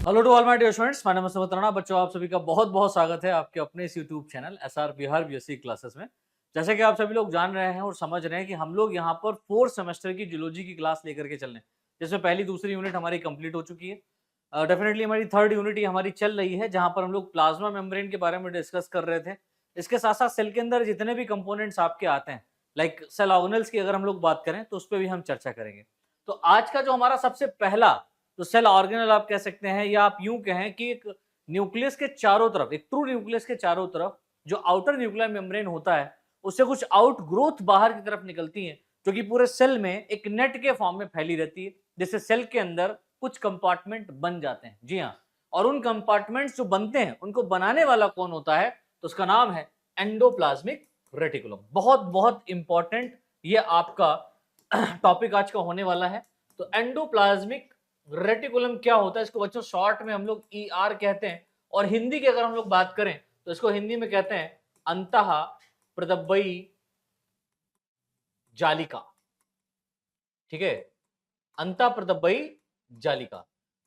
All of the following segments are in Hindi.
Hello to all my dear students, my name is Sumit Rana. बच्चों, आप सभी का बहुत बहुत स्वागत है आपके अपने इस YouTube channel SR Bihar BSc classes में। जैसे कि आप सभी लोग जान रहे हैं और समझ रहे हैं कि हम लोग यहाँ पर 4th सेमेस्टर की जियोलॉजी की क्लास लेकर के चल रहे हैं, जिसमें पहली दूसरी यूनिट हमारी कंप्लीट हो चुकी है। डेफिनेटली हमारी 3rd यूनिट ही हमारी चल रही है, जहाँ पर हम लोग प्लाज्मा मेम्ब्रेन के बारे में डिस्कस कर रहे थे। इसके साथ साथ सेल के अंदर जितने भी कंपोनेंट्स आपके आते हैं, लाइक सेल ऑर्गेनेल्स की अगर हम लोग बात करें तो उस पर भी हम चर्चा करेंगे। तो आज का जो हमारा सबसे पहला तो सेल ऑर्गेनल आप कह सकते हैं, या आप यूं कहें कि एक न्यूक्लियस के चारों तरफ, एक ट्रू न्यूक्लियस के चारों तरफ जो आउटर न्यूक्लियर मेम्ब्रेन होता है, उससे कुछ आउट ग्रोथ बाहर की तरफ निकलती है, जो कि पूरे सेल में एक नेट के फॉर्म में फैली रहती है, जिससे सेल के अंदर कुछ कंपार्टमेंट बन जाते हैं। जी हाँ, और उन कंपार्टमेंट्स जो बनते हैं उनको बनाने वाला कौन होता है, तो उसका नाम है एंडोप्लाज्मिक रेटिकुलम। बहुत बहुत इंपॉर्टेंट ये आपका टॉपिक आज का होने वाला है। तो एंडोप्लाज्मिक रेटिकुलम क्या होता है, इसको बच्चों शॉर्ट में हम लोग ER कहते हैं, और हिंदी की अगर हम लोग बात करें तो इसको हिंदी में कहते हैं अंतः प्रदब्बई जालिका। ठीक है, अंतः प्रदब्बई जालिका।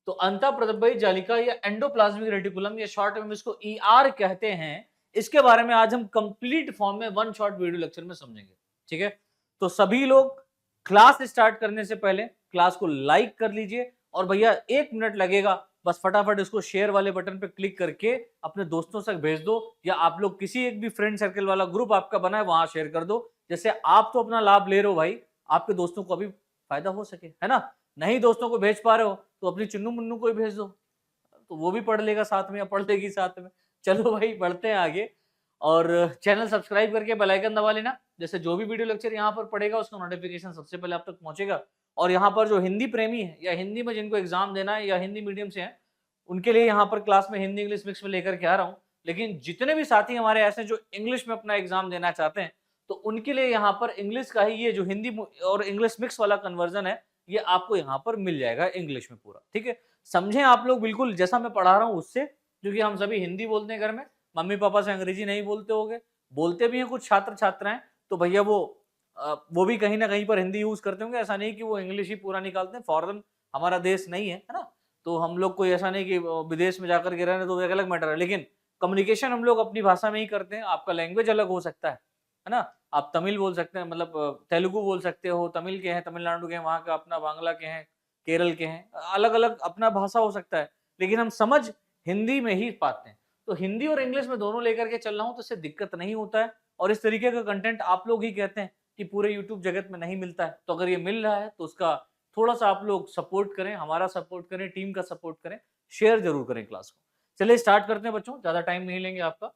तो अंतः प्रदब्बई जालिका या एंडोप्लाज्मिक रेटिकुलम, या शॉर्ट में हम इसको ER कहते हैं, इसके बारे में आज हम कंप्लीट फॉर्म में वन शॉर्ट वीडियो लेक्चर में समझेंगे। ठीक है, तो सभी लोग क्लास स्टार्ट करने से पहले क्लास को लाइक कर लीजिए, और भैया 1 मिनट लगेगा, बस फटाफट इसको शेयर वाले बटन पे क्लिक करके अपने दोस्तों तक भेज दो, या आप लोग किसी एक भी फ्रेंड सर्कल वाला ग्रुप आपका बना है वहां शेयर कर दो। जैसे आप तो अपना लाभ ले रहे हो भाई, आपके दोस्तों को भी फायदा हो सके, है ना। नहीं दोस्तों को भेज पा रहे हो तो अपनी चुन्नू मुन्नू को ही भेज दो, तो वो भी पढ़ लेगा साथ में या पढ़ लेगी साथ में। चलो भाई बढ़ते हैं आगे, और चैनल सब्सक्राइब करके बेल आइकन दबा लेना, जैसे जो भी वीडियो लेक्चर यहाँ पर पड़ेगा उसका नोटिफिकेशन सबसे पहले आप तक पहुंचेगा। और यहाँ पर जो हिंदी प्रेमी है या हिंदी में जिनको एग्जाम देना है या हिंदी मीडियम से है, उनके लिए यहाँ पर क्लास में हिंदी इंग्लिश मिक्स में लेकर के आ रहा हूँ। लेकिन जितने भी साथी हमारे ऐसे जो इंग्लिश में अपना एग्जाम देना चाहते हैं, तो उनके लिए यहाँ पर इंग्लिश का ही ये जो हिंदी और इंग्लिश मिक्स वाला कन्वर्जन है, ये आपको यहाँ पर मिल जाएगा इंग्लिश में पूरा। ठीक है, समझें आप लोग बिल्कुल जैसा मैं पढ़ा रहा हूँ उससे, क्योंकि हम सभी हिंदी बोलते हैं घर में, मम्मी पापा से अंग्रेजी नहीं बोलते होंगे, बोलते भी हैं कुछ छात्र छात्राएं, तो भैया वो भी कहीं ना कहीं पर हिंदी यूज करते होंगे। ऐसा नहीं कि वो इंग्लिश ही पूरा निकालते हैं, फॉरेन हमारा देश नहीं है ना, तो हम लोग कोई ऐसा नहीं कि विदेश में जाकर के रहने, तो एक अलग मैटर है। लेकिन कम्युनिकेशन हम लोग अपनी भाषा में ही करते हैं। आपका लैंग्वेज अलग हो सकता है ना, आप तमिल बोल सकते हैं, मतलब तेलुगु बोल सकते हो, तमिल के हैं, तमिलनाडु के हैं, वहाँ का अपना बांग्ला के हैं, केरल के हैं, अलग अलग अपना भाषा हो सकता है, लेकिन हम समझ हिंदी में ही पाते हैं। तो हिंदी और इंग्लिश में दोनों लेकर के चल रहा हूँ, तो इससे दिक्कत नहीं होता है। और इस तरीके का कंटेंट आप लोग ही कहते हैं कि पूरे यूट्यूब जगत में नहीं मिलता है, तो अगर ये मिल रहा है तो उसका थोड़ा सा आप लोग सपोर्ट करें, हमारा सपोर्ट करें, टीम का सपोर्ट करें, शेयर जरूर करें क्लास को। चलिए स्टार्ट करते हैं बच्चों, ज्यादा टाइम नहीं लेंगे आपका।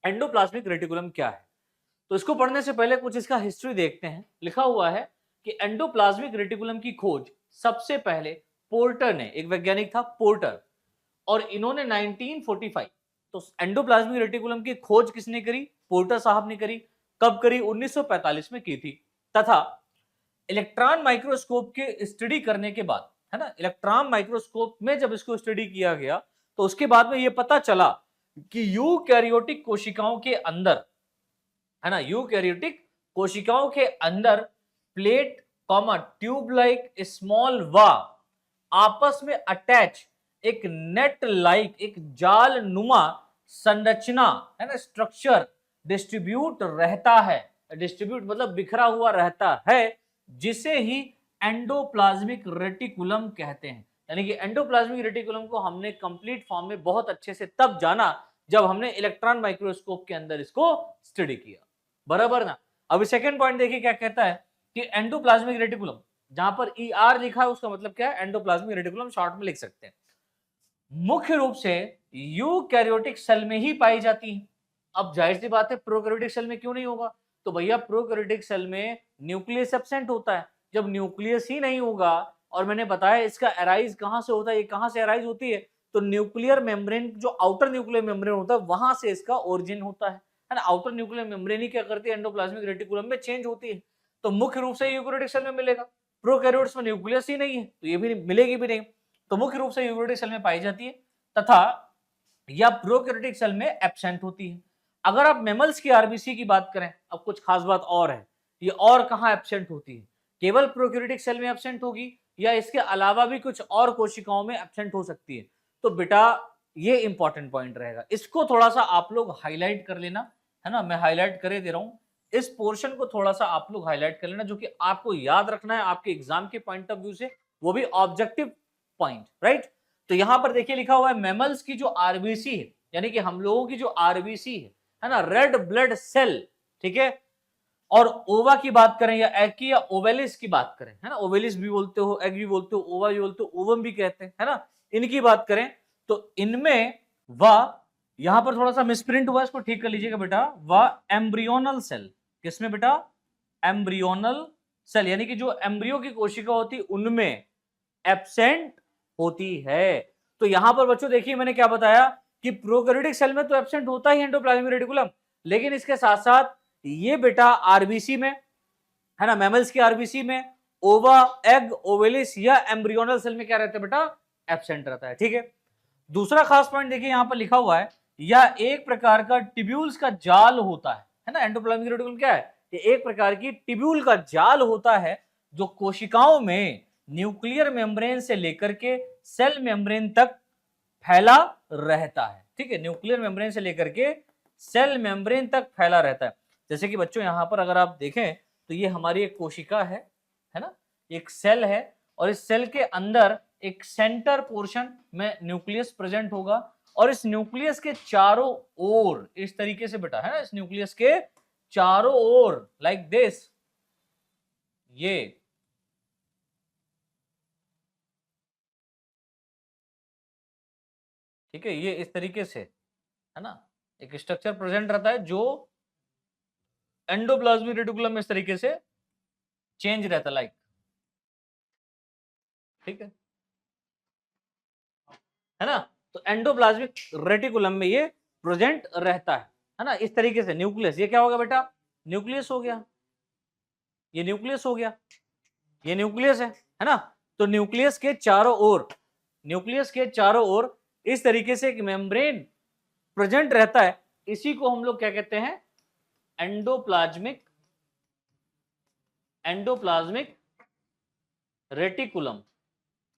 एंडोप्लाज्मिक रेटिकुलम क्या है, तो इसको पढ़ने से पहले कुछ इसका हिस्ट्री देखते हैं। लिखा हुआ है कि एंडोप्लाज्मिक रेटिकुलम की खोज सबसे पहले पोर्टर ने, एक वैज्ञानिक था पोर्टर, और इन्होंने 1945, तो एंडोप्लाज्मिक रेटिकुलम की खोज किसने करी, पोर्टर साहब ने करी। कब करी, 1945 में की थी। तथा इलेक्ट्रॉन माइक्रोस्कोप के स्टडी करने के बाद, है ना, इलेक्ट्रॉन माइक्रोस्कोप में जब इसको स्टडी किया गया, तो उसके बाद में यह पता चला कि यूकैरियोटिक कोशिकाओं के अंदर, है ना, यूकैरियोटिक कोशिकाओं के अंदर plate comma tube like small valve आपस में अटैच एक नेट लाइक, एक जाल नुमा संरचना, है ना, स्ट्रक्चर डिस्ट्रीब्यूट रहता है। डिस्ट्रीब्यूट मतलब बिखरा हुआ रहता है, जिसे ही एंडोप्लाज्मिक रेटिकुलम कहते हैं। यानी कि एंडोप्लाज्मिक रेटिकुलम को हमने कंप्लीट फॉर्म में बहुत अच्छे से तब जाना जब हमने इलेक्ट्रॉन माइक्रोस्कोप के अंदर इसको स्टडी किया, बराबर ना। अभी सेकंड पॉइंट देखिए क्या कहता है कि एंडोप्लाज्मिक रेटिकुलम, जहां पर ER लिखा है उसका मतलब क्या है, एंडोप्लाज्मिक रेटिकुलम शॉर्ट में लिख सकते हैं, मुख्य रूप से यूकैरियोटिक सेल में ही पाई जाती है। अब जाहिर सी बात है प्रोकैरियोटिक सेल में क्यों नहीं होगा, तो भैया प्रोकैरियोटिक सेल में न्यूक्लियस एब्सेंट होता है। जब न्यूक्लियस ही नहीं होगा, और मैंने बताया इसका अराइज कहां से होता है, ये कहां से अराइज होती है, तो न्यूक्लियर मेम्ब्रेन, जो आउटर न्यूक्लियर मेम्ब्रेन होता है वहां से इसका ओरिजिन होता है ना। आउटर न्यूक्लियर मेम्ब्रेन ही क्या करती है, एंडोप्लाज्मिक रेटिकुलम में चेंज होती है। तो मुख्य रूप से यूकैरियोटिक सेल में मिलेगा, प्रोकैरियोट्स में न्यूक्लियस ही नहीं है तो ये भी मिलेगी भी नहीं। तो मुख्य रूप से यूकैरियोटिक सेल में पाई जाती है, तथा या प्रोकैरियोटिक सेल में एब्सेंट होती है। अगर आप मेमल्स की आरबीसी की बात करें, अब कुछ खास बात और है, ये और कहां एब्सेंट होती है, केवल प्रोकैरियोटिक सेल में एब्सेंट होगी, या इसके अलावा भी कुछ और कोशिकाओं में एब्सेंट हो सकती है। तो बेटा ये इंपॉर्टेंट पॉइंट रहेगा, इसको थोड़ा सा आप लोग हाईलाइट कर लेना, है ना, मैं हाईलाइट करे दे रहा हूं, इस पोर्शन को थोड़ा सा आप लोग हाईलाइट कर लेना, जो कि आपको याद रखना है आपके एग्जाम के पॉइंट ऑफ व्यू से, वो भी ऑब्जेक्टिव पॉइंट, राइट। तो यहां पर देखिए लिखा हुआ है मैमल्स की जो आरबीसी है, यानी कि हम लोगों की जो आरबीसी है ना, रेड ब्लड सेल, ठीक है, और ओवा की बात करें या एग की या ओवेलिस की बात करें, है ना, ओवेलिस भी बोलते हो, एग भी बोलते हो, ओवा भी बोलते हो, ओवम भी कहते हैं, है ना, इनकी बात करें तो इनमें वह, यहां पर थोड़ा सा मिसप्रिंट हुआ, इसको ठीक कर लीजिएगा बेटा, वह एम्ब्रियोनल सेल, किसमें बेटा, एम्ब्रियोनल सेल, यानी कि जो एम्ब्रियो की कोशिका होती उनमें एब्सेंट होती है। तो यहां पर बच्चों देखिए मैंने क्या बताया कि प्रोकैरियोटिक सेल में तो एब्सेंट होता ही एंडोप्लाज्मिक रेटिकुलम, लेकिन इसके साथ साथ ये बेटा आरबीसी में, है ना, मैमल्स की आरबीसी में ओवा, एग, ओवेलिस या एम्ब्रियोनल सेल में क्या रहता है बेटा, एब्सेंट रहता है, ठीक है। दूसरा खास पॉइंट देखिए यहां पर लिखा हुआ है, यह एक प्रकार का टिब्यूल्स का जाल होता है ना, एंडोप्लाज्मिक रेटिकुलम क्या है, ये एक प्रकार की टिब्यूल का जाल होता है जो कोशिकाओं में न्यूक्लियर मेम्ब्रेन से लेकर के सेल मेम्ब्रेन तक फैला रहता है, ठीक है, न्यूक्लियर मेम्ब्रेन से लेकर के सेल मेम्ब्रेन तक फैला रहता है। जैसे कि बच्चों यहां पर अगर आप देखें तो ये हमारी एक कोशिका है ना, एक सेल है, और इस सेल के अंदर एक सेंटर पोर्शन में न्यूक्लियस प्रेजेंट होगा, और इस न्यूक्लियस के चारों ओर इस तरीके से बेटा, है ना, इस न्यूक्लियस के चारों ओर लाइक दिस, ये ठीक है, ये इस तरीके से, है ना, एक स्ट्रक्चर प्रेजेंट रहता है जो एंडोप्लाज्मिक रेटिकुलम में इस तरीके से चेंज रहता है, लाइक, ठीक है ना, तो एंडोप्लाज्मिक रेटिकुलम में ये प्रेजेंट रहता है ना, इस तरीके से न्यूक्लियस, ये क्या होगा बेटा, न्यूक्लियस हो गया, ये न्यूक्लियस हो गया, ये न्यूक्लियस है ना, तो न्यूक्लियस के चारों ओर, न्यूक्लियस के चारों ओर इस तरीके से एक मेम्ब्रेन प्रेजेंट रहता है, इसी को हम लोग क्या कहते हैं, एंडोप्लाज्मिक, एंडोप्लाज्मिक रेटिकुलम,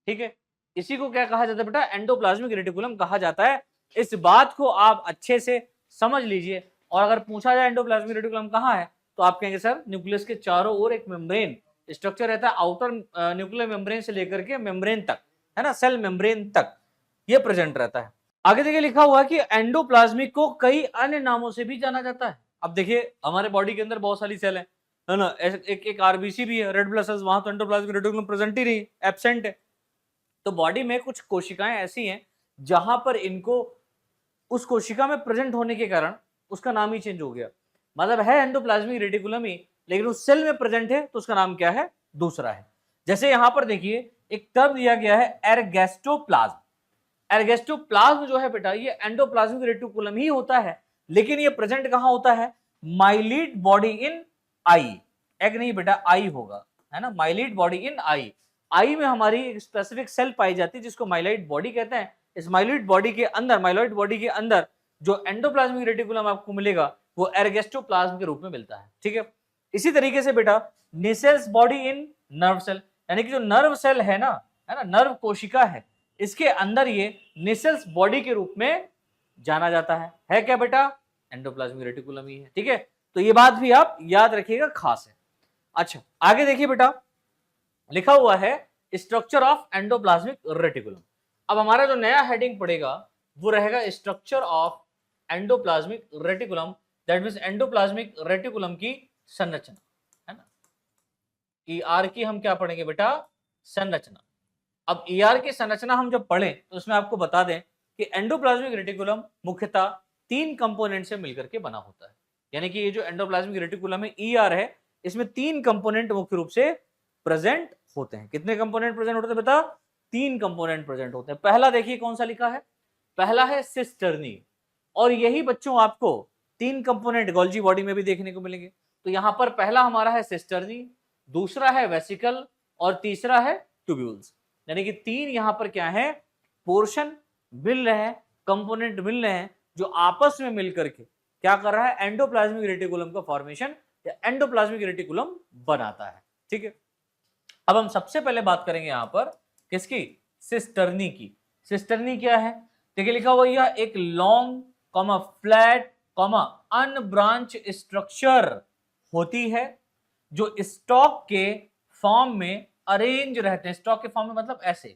ठीक है, इसी को क्या कहा जाता है बेटा, एंडोप्लाज्मिक रेटिकुलम कहा जाता है। इस बात को आप अच्छे से समझ लीजिए, और अगर पूछा जाए एंडोप्लाज्मिक रेटिकुलम कहां है, तो आप कहेंगे सर न्यूक्लियस के चारों ओर एक मेम्ब्रेन स्ट्रक्चर रहता है, आउटर न्यूक्लियर मेम्ब्रेन से लेकर के मेम्ब्रेन तक, है ना, सेल मेम्ब्रेन तक ये प्रेजेंट रहता है। आगे देखिए लिखा हुआ है कि एंडोप्लाज्मिक को कई अन्य नामों से भी जाना जाता है। अब देखिए हमारे बॉडी के अंदर बहुत सारी सेल है ना, एक एक आरबीसी भी है, रेड ब्लड सेल्स, वहां तो एंडोप्लाज्मिक रेटिकुलम प्रेजेंट ही नहीं, एब्सेंट है। तो बॉडी में कुछ कोशिकाएं ऐसी हैं जहां पर इनको उस कोशिका में प्रेजेंट होने के कारण उसका नाम ही चेंज हो गया, मतलब है एंडोप्लाज्मिक रेटिकुलम ही, लेकिन उस सेल में प्रेजेंट है तो उसका नाम क्या है, दूसरा है। जैसे यहां पर देखिए एक टर्म दिया गया है एर्गेस्टोप्लाज्म, एर्गेस्टोप्लाज्म जो है बेटा ये एंडोप्लाज्मिक रेटिकुलम ही होता है, लेकिन ये प्रेजेंट कहां होता है, माइलीड बॉडी इन आई, एग नहीं बेटा आई होगा, है ना, माइलीड बॉडी इन आई, आई में हमारी एक स्पेसिफिक सेल पाई जाती है जिसको माइलॉइड बॉडी कहते हैं। इस माइलॉइड बॉडी के अंदर, माइलॉइड बॉडी के अंदर जो एंडोप्लाज्मिक रेटिकुलम आपको मिलेगा वो एर्गेस्टोप्लाज्म के रूप में मिलता है, ठीक है। इसी तरीके से बेटा निसेल्स बॉडी इन नर्व सेल, यानी कि जो नर्व सेल है ना, नर्व कोशिका है, इसके अंदर ये निसेल्स बॉडी के रूप में जाना जाता है क्या बेटा, एंडोप्लाज्मिक रेटिकुलम ही है, ठीक है। तो ये बात भी आप याद रखिएगा, खास है। अच्छा आगे देखिए बेटा लिखा हुआ है स्ट्रक्चर ऑफ एंडोप्लाज्मिक रेटिकुलम। अब हमारा जो नया हेडिंग पड़ेगा वो रहेगा structure of endoplasmic reticulum, that means endoplasmic reticulum की संरचना, है ना, ईआर की हम क्या पढ़ेंगे बेटा, संरचना। अब ईआर की संरचना हम जब पढ़ें तो उसमें आपको बता दें कि एंडोप्लाज्मिक रेटिकुलम मुख्यतः 3 कंपोनेंट से मिलकर के बना होता है, यानी कि ये जो एंडोप्लाज्मिक रेटिकुलम है ईआर है, इसमें 3 कंपोनेंट मुख्य रूप से प्रेजेंट होते हैं। कितने कंपोनेंट प्रेजेंट होते हैं बेटा, 3 कंपोनेंट प्रेजेंट होते हैं। पहला देखिए कौन सा लिखा है, पहला है सिस्टर्नी, और यही बच्चों आपको 3 कंपोनेंट गोल्जी बॉडी में भी देखने को मिलेंगे। तो यहां पर पहला हमारा है सिस्टर्नी, दूसरा है वेसिकल, और तीसरा है ट्यूब्यूल्स, यानी कि 3 यहां पर क्या है, पोर्शन मिल रहे हैं, कंपोनेंट मिल रहे हैं, जो आपस में मिलकर के क्या कर रहा है, एंडोप्लाज्मिक रेटिकुलम का फॉर्मेशन या एंडोप्लाज्मिक रेटिकुलम बनाता है, ठीक है। अब हम सबसे पहले बात करेंगे यहां पर किसकी, सिस्टर्नी की। सिस्टर्नी क्या है? देखिए लिखा हुआ यह एक long comma flat comma unbranch structure होती है जो स्टॉक के फॉर्म में अरेंज रहते हैं। स्टॉक के फॉर्म में मतलब ऐसे,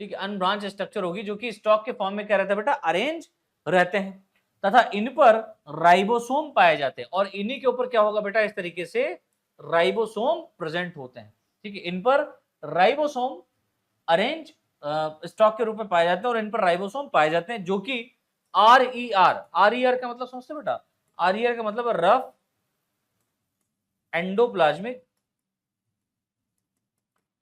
ठीक है, अनब्रांच स्ट्रक्चर होगी जो कि स्टॉक के फॉर्म में क्या रहता है बेटा, अरेंज रहते हैं, तथा इन पर राइबोसोम पाए जाते हैं। और इन्हीं के ऊपर क्या होगा बेटा, इस तरीके से राइबोसोम प्रेजेंट होते हैं, ठीक है, इन पर राइबोसोम अरेंज स्टॉक के रूप में पाए जाते हैं और इन पर राइबोसोम पाए जाते हैं जो कि आर ई आर का मतलब समझते बेटा, आर का मतलब रफ एंडोप्लाज्मिक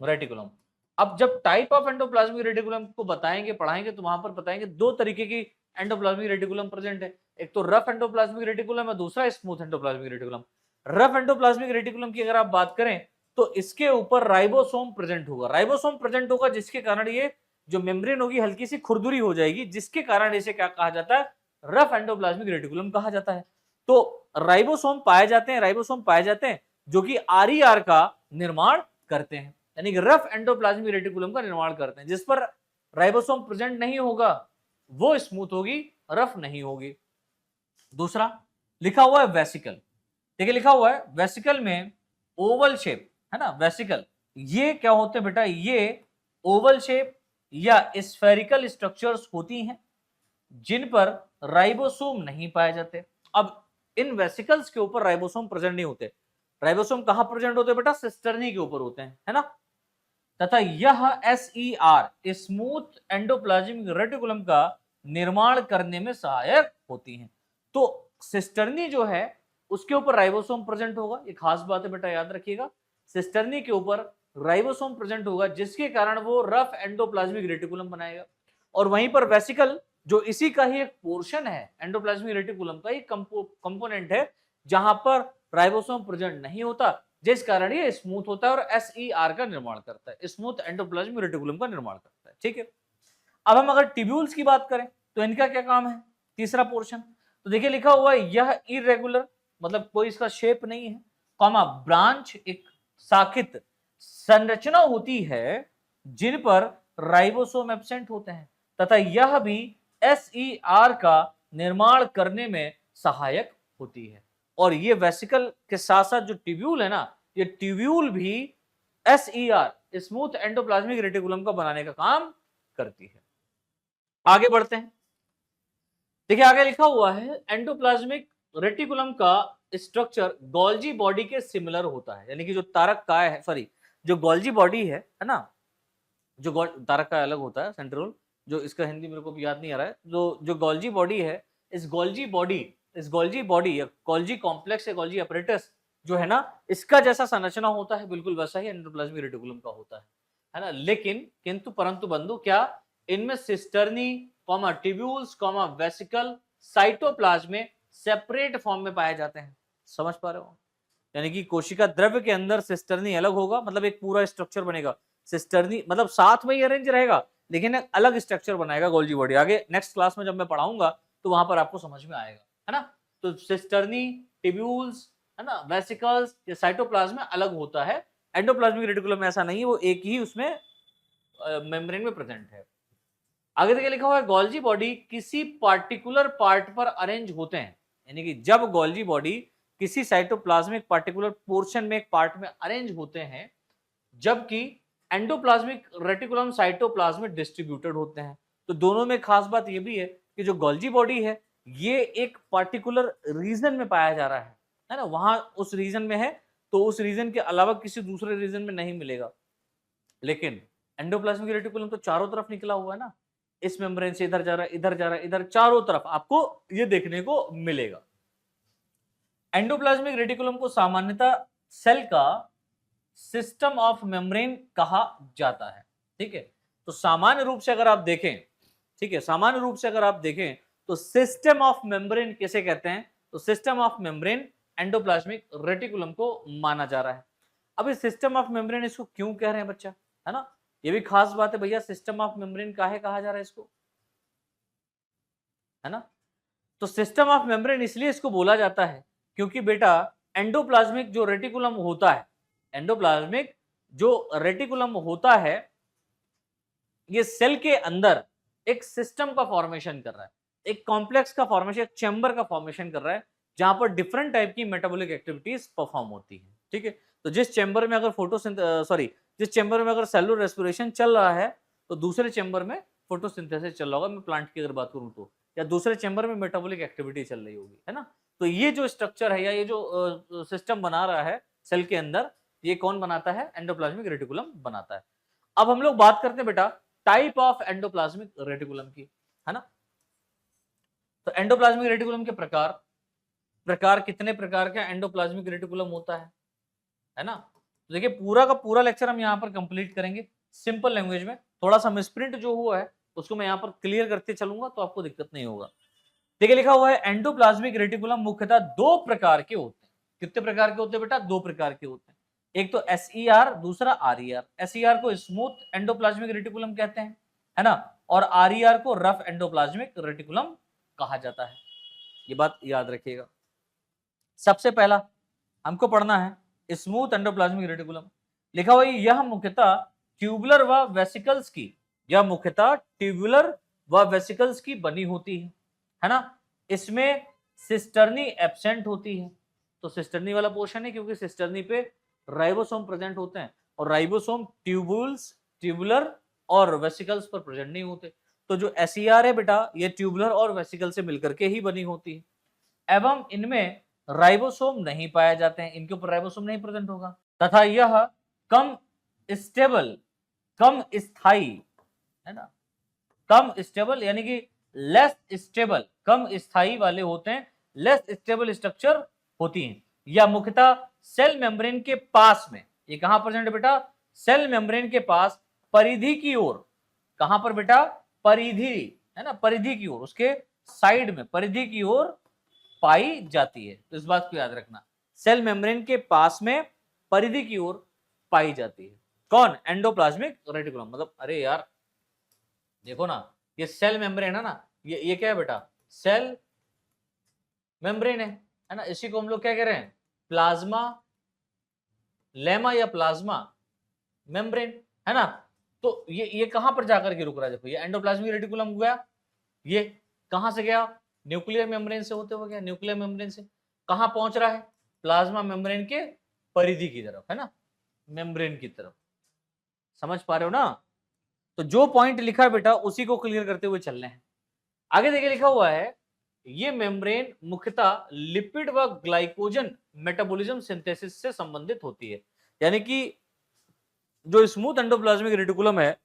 रेटिकुलम। अब जब टाइप ऑफ एंडोप्लाज्मिक रेटिकुलम को बताएंगे, पढ़ाएंगे, तो वहां पर बताएंगे दो तरीके की एंडोप्लाज्मिक रेटिकुलम प्रेजेंट है, एक तो रफ एंडोप्लाज्मिक रेटिकुलम है, दूसरा smooth endoplasmic reticulum. Rough endoplasmic reticulum की अगर आप बात करें तो इसके ऊपर राइबोसोम प्रेजेंट होगा, राइबोसोम प्रेजेंट होगा जिसके कारण ये जो मेम्ब्रेन होगी हल्की सी खुरदुरी हो जाएगी, जिसके कारण इसे क्या कहा जाता है, रफ एंडोप्लाज्मिक रेटिकुलम कहा जाता है। तो राइबोसोम पाए जाते हैं, राइबोसोम पाए जाते हैं जो कि आर का निर्माण करते हैं, यानी कि रफ एंडोप्लाज्मिक रेटिकुलम का निर्माण करते हैं। जिस पर राइबोसोम प्रेजेंट नहीं होगा वो स्मूथ होगी, रफ नहीं होगी। दूसरा लिखा हुआ है वेसिकल। देखिए लिखा हुआ है वेसिकल में ओवल शेप है ना, वेसिकल ये क्या होते हैं बेटा, ये ओवल शेप या स्फेरिकल स्ट्रक्चर्स होती हैं जिन पर राइबोसोम नहीं पाए जाते। अब इन वेसिकल्स के ऊपर राइबोसोम प्रेजेंट नहीं होते। राइबोसोम कहां प्रेजेंट होते हैं बेटा, सिस्टर्नी के ऊपर होते हैं, है ना, तथा यह SER स्मूथ एंडोप्लाज्मिक रेटिकुलम का निर्माण करने में सहायक होती हैं। तो सिस्टर्नी जो है उसके ऊपर राइबोसोम प्रेजेंट होगा, ये खास बात है बेटा, याद रखिएगा, सिस्टर्नी के ऊपर राइबोसोम प्रेजेंट होगा जिसके कारण वो रफ एंडोप्लाज्मिक रेटिकुलम बनाएगा। और वहीं पर वेसिकल जो इसी का ही एक पोर्शन है, एंडोप्लाज्मिक रेटिकुलम का एक कंपोनेंट है जहां पर राइबोसोम प्रेजेंट नहीं होता, जिस कारण ये स्मूथ होता है और SER का निर्माण करता है, स्मूथ एंडोप्लाज्मिक रेटिकुलम का निर्माण करता है, ठीक है। अब हम अगर ट्यूब्यूल्स की बात करें तो इनका क्या काम है, तीसरा पोर्शन, तो देखिए लिखा हुआ है यह इरेगुलर मतलब कोई इसका शेप नहीं है, कॉमा ब्रांच एक शाखित संरचना होती है जिन पर राइबोसोम एब्सेंट होते हैं तथा यह भी SER का निर्माण करने में सहायक होती है। और ये वेसिकल के साथ साथ जो ट्यूब्यूल है ना, ये ट्यूब्यूल भी SER स्मूथ एंडोप्लाज्मिक रेटिकुलम का बनाने का काम करती है। आगे बढ़ते हैं, देखिए आगे लिखा हुआ है एंडोप्लाज्मिक रेटिकुलम का स्ट्रक्चर गोल्जी बॉडी के सिमिलर होता है, यानी कि जो तारक काय है, सॉरी, जो गोल्जी बॉडी है ना, जो तारक काय अलग होता है सेंट्रल, जो इसका हिंदी मेरे को भी याद नहीं आ रहा है, जो गोल्जी बॉडी है, इस गोल्जी बॉडी या गोल्जी कॉम्प्लेक्स या गोल्जी अपरेटस जो है ना, इसका जैसा संरचना होता है बिल्कुल वैसा ही एंडोप्लाज्मिक रेटिकुलम का होता है ना, लेकिन किंतु परंतु बंधु क्या इनमें cisternae comma tubules comma vesicle cytoplasm में सेपरेट फॉर्म में पाए जाते हैं। समझ पा रहे हो, यानी कि कोशिका द्रव्य के अंदर सिस्टर्नी अलग होगा, मतलब एक पूरा स्ट्रक्चर बनेगा, सिस्टर्नी मतलब साथ में ही अरेंज रहेगा लेकिन एक अलग स्ट्रक्चर बनाएगा गोल्जी बॉडी। आगे नेक्स्ट क्लास में जब मैं पढ़ाऊंगा तो वहां पर आपको समझ में आएगा, है ना। तो सिस्टर्नी, ट्यूब्यूल्स, है ना, वेसिकल्स, ये साइटोप्लाज्म में अलग होता है, एंडोप्लाज्मिक रेटिकुलम में ऐसा नहीं है, वो एक ही उसमें मेम्ब्रेन में प्रेजेंट है। आगे देखिए लिखा हुआ है गोल्जी बॉडी किसी पार्टिकुलर पार्ट पर अरेंज होते हैं, यानी कि जब गोल्जी बॉडी किसी साइटोप्लाज्मिक पार्टिकुलर पोर्शन में एक पार्ट में अरेंज होते हैं, जबकि एंडोप्लाज्मिक रेटिकुलम साइटोप्लाज्म में डिस्ट्रीब्यूटेड होते हैं। तो दोनों में खास बात यह भी है कि जो गोल्जी बॉडी है ये एक पार्टिकुलर रीजन में पाया जा रहा है ना, वहां उस रीजन में है तो उस रीजन के अलावा किसी दूसरे रीजन में नहीं मिलेगा। लेकिन एंडोप्लाज्मिक रेटिकुलम तो चारों तरफ निकला हुआ है ना, इस मेम्ब्रेन से इधर जा रहा है, इधर जा रहा है, इधर, चारों तरफ आपको ये देखने को मिलेगा। एंडोप्लाज्मिक रेटिकुलम को सामान्यतः सेल का सिस्टम ऑफ मेम्ब्रेन कहा जाता है, ठीक है। तो सामान्य रूप से अगर आप देखें, ठीक है, सामान्य रूप से अगर आप देखें तो सिस्टम ऑफ मेम्ब्रेन किसे कहते हैं, तो system of membrane endoplasmic reticulum को माना जा रहा है। अब इस सिस्टम ऑफ मेम्ब्रेन इसको क्यों कह रहे हैं बच्चा, है ना, ये भी खास बात है भैया, सिस्टम ऑफ मेम्ब्रेन काहे कहा जा रहा है इसको, है ना। तो सिस्टम ऑफ मेम्ब्रेन इसलिए इसको बोला जाता है क्योंकि बेटा एंडोप्लाज्मिक जो रेटिकुलम होता है, एंडोप्लाज्मिक जो रेटिकुलम होता है ये सेल के अंदर एक सिस्टम का फॉर्मेशन कर रहा है, एक कॉम्प्लेक्स का फॉर्मेशन, एक चैम्बर का फॉर्मेशन कर रहा है, जहां पर डिफरेंट टाइप की मेटाबॉलिक एक्टिविटीज परफॉर्म होती है। ठीक है, तो जिस चैम्बर में अगर जिस चैम्बर में अगर सेलुलर रेस्पिरेशन चल रहा है, तो दूसरे चैम्बर में फोटोसिंथेसिस चल रहा होगा, मैं प्लांट की अगर बात करूं तो, या दूसरे चैम्बर में मेटाबॉलिक एक्टिविटी चल रही होगी, है ना। तो ये जो स्ट्रक्चर है या ये जो सिस्टम बना रहा है सेल के अंदर, ये कौन बनाता है? एंडोप्लाज्मिक रेटिकुलम बनाता है। अब हम लोग बात करते हैं बेटा टाइप ऑफ एंडोप्लाज्मिक रेटिकुलम की, है ना। तो एंडोप्लाज्मिक रेटिकुलम के प्रकार प्रकार कितने प्रकार का एंडोप्लाज्मिक रेटिकुलम होता है ना। तो देखिए पूरा का पूरा लेक्चर हम यहाँ पर कंप्लीट करेंगे सिंपल लैंग्वेज में, थोड़ा सा मिसप्रिंट जो हुआ है उसको मैं यहाँ पर क्लियर करते चलूंगा, तो आपको दिक्कत नहीं होगा। देखिए लिखा हुआ है एंडोप्लाज्मिक रेटिकुलम मुख्यतः दो प्रकार के होते हैं। कितने प्रकार के होते हैं बेटा? दो प्रकार के होते हैं। एक तो SER, दूसरा RER। SER को स्मूथ एंडोप्लाज्मिक रेटिकुलम कहते हैं, है ना, और RER को रफ एंडोप्लाज्मिक रेटिकुलम कहा जाता है। ये बात याद रखिएगा। सबसे पहला हमको पढ़ना है स्मूथ एंडोप्लाज्मिक रेटिकुलम। लिखा हुआ है यह मुख्यतः ट्यूबुलर व वेसिकल्स की, यह मुख्यतः ट्यूबुलर व वेसिकल्स की बनी होती है ना। इसमें सिस्टर्नी एब्सेंट होती है। तो सिस्टर्नी वाला पोर्शन है क्योंकि सिस्टर्नी पे राइबोसोम प्रेजेंट होते हैं, और राइबोसोम ट्यूबुलर और वेसिकल्स पर प्रेजेंट नहीं होते। तो जो SER है बेटा, ये ट्यूबुलर और वेसिकल से मिलकर के ही बनी होती है, एवं इनमें राइबोसोम नहीं पाए जाते हैं, इनके ऊपर राइबोसोम नहीं प्रेजेंट होगा, तथा यह कम स्टेबल, कम स्थायी, है ना, कम स्टेबल यानी कि लेस स्टेबल, कम स्थायी वाले होते हैं, लेस स्टेबल स्ट्रक्चर होती हैं, या मुख्यतः सेल मेम्ब्रेन के पास में। ये कहां प्रेजेंट है बेटा? सेल मेम्ब्रेन के पास परिधि की ओर। कहां पर बेटा? परिधि, है ना, परिधि की ओर, उसके साइड में परिधि की ओर पाई जाती है। तो इस बात को याद रखना, सेल मेम्ब्रेन के पास में परिधि की ओर पाई जाती है। कौन? Endoplasmic reticulum. मतलब अरे यार देखो ना, ये सेल मेम्ब्रेन है ना, ये क्या है बेटा? सेल मेम्ब्रेन है ना। इसी को हम लोग क्या कह रहे हैं? प्लाज्मा लेमा या प्लाज्मा मेम्ब्रेन, है ना। तो ये कहां पर जाकर के रुक रहा है? देखो ये एंडोप्लाज्मिक रेटिकुलम गया, ये कहां से गया? न्यूक्लियर मेम्ब्रेन से होते हुए गया। न्यूक्लियर मेम्ब्रेन से कहां पहुंच रहा है? प्लाज्मा मेम्ब्रेन के परिधि की तरफ, है ना, मेम्ब्रेन की तरफ। समझ पा रहे हो ना? तो जो पॉइंट लिखा है बेटा उसी को क्लियर करते हुए चल रहे हैं। आगे देखिए लिखा हुआ है ये मेम्ब्रेन मुख्यतः लिपिड व ग्लाइकोजन मेटाबॉलिज्म सिंथेसिस से संबंधित होती है। यानी कि जो स्मूथ एंडोप्लाज्मिक रेटिकुलम है,